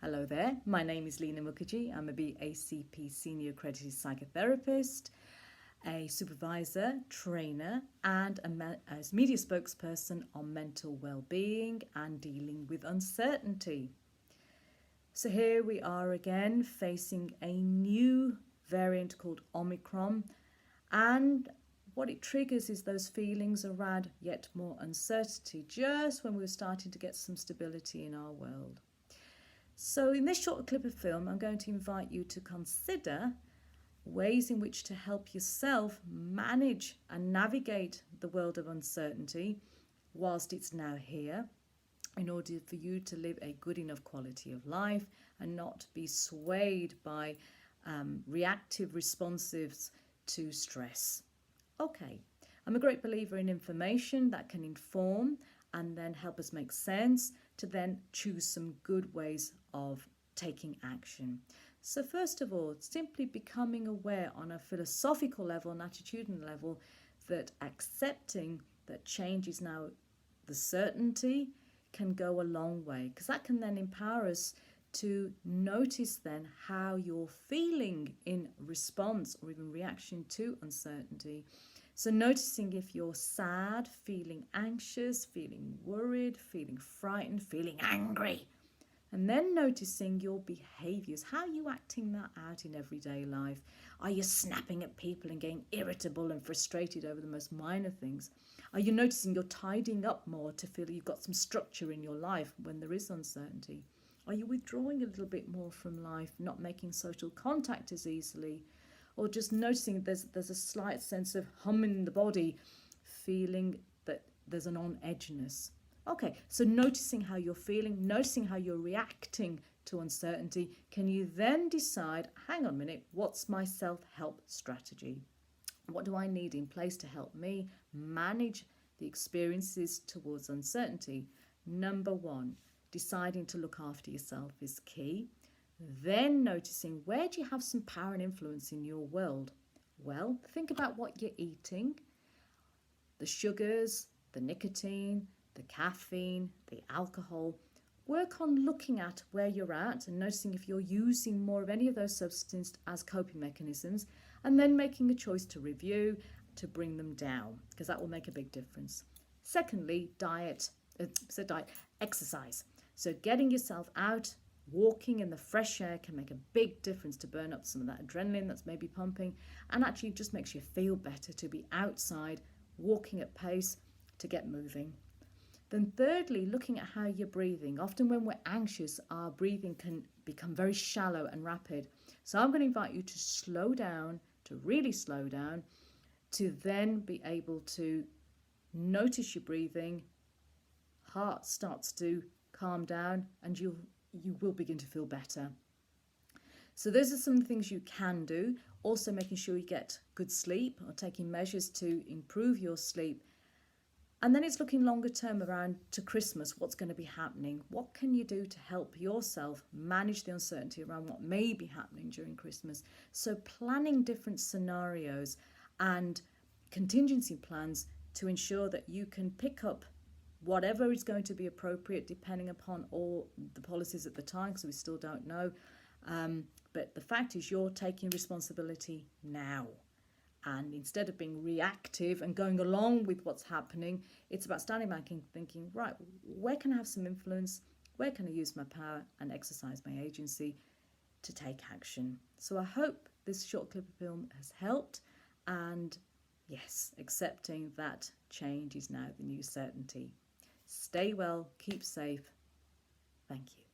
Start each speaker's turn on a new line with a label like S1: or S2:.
S1: Hello there, my name is Lina Mookerjee. I'm a BACP Senior Accredited Psychotherapist, a supervisor, trainer, and as media spokesperson on mental well-being and dealing with uncertainty. So here we are again facing a new variant called Omicron, and what it triggers is those feelings around yet more uncertainty just when we're starting to get some stability in our world. So in this short clip of film, I'm going to invite you to consider ways in which to help yourself manage and navigate the world of uncertainty whilst it's now here, in order for you to live a good enough quality of life and not be swayed by reactive responses to stress. Okay, I'm a great believer in information that can inform and then help us make sense to then choose some good ways of taking action. So first of all, simply becoming aware on a philosophical level and attitudinal level that accepting that change is now the certainty can go a long way, because that can then empower us to notice then how you're feeling in response or even reaction to uncertainty. So noticing if you're sad, feeling anxious, feeling worried, feeling frightened, feeling angry, and then noticing your behaviours. How are you acting that out in everyday life? Are you snapping at people and getting irritable and frustrated over the most minor things? Are you noticing you're tidying up more to feel you've got some structure in your life when there is uncertainty? Are you withdrawing a little bit more from life, not making social contact as easily? Or just noticing there's a slight sense of hum in the body, feeling that there's an on-edgeness. Okay, so noticing how you're feeling, noticing how you're reacting to uncertainty, can you then decide, hang on a minute, what's my self-help strategy? What do I need in place to help me manage the experiences towards uncertainty? Number one, deciding to look after yourself is key. Then noticing, where do you have some power and influence in your world? Well, think about what you're eating, the sugars, the nicotine, the caffeine, the alcohol. Work on looking at where you're at and noticing if you're using more of any of those substances as coping mechanisms, and then making a choice to review, to bring them down, because that will make a big difference. Secondly, exercise. So getting yourself out, walking in the fresh air can make a big difference to burn up some of that adrenaline that's maybe pumping, and actually just makes you feel better to be outside, walking at pace, to get moving. Then thirdly, looking at how you're breathing. Often when we're anxious, our breathing can become very shallow and rapid. So I'm going to invite you to slow down, to really slow down, to then be able to notice your breathing, heart starts to calm down, and you will begin to feel better. So those are some things you can do. Also making sure you get good sleep or taking measures to improve your sleep. And then it's looking longer term around to Christmas, what's going to be happening. What can you do to help yourself manage the uncertainty around what may be happening during Christmas? So planning different scenarios and contingency plans to ensure that you can pick up whatever is going to be appropriate depending upon all the policies at the time, because we still don't know. But the fact is you're taking responsibility now. And instead of being reactive and going along with what's happening, it's about standing back and thinking, right, where can I have some influence? Where can I use my power and exercise my agency to take action? So I hope this short clip of film has helped. And yes, accepting that change is now the new certainty. Stay well, keep safe. Thank you.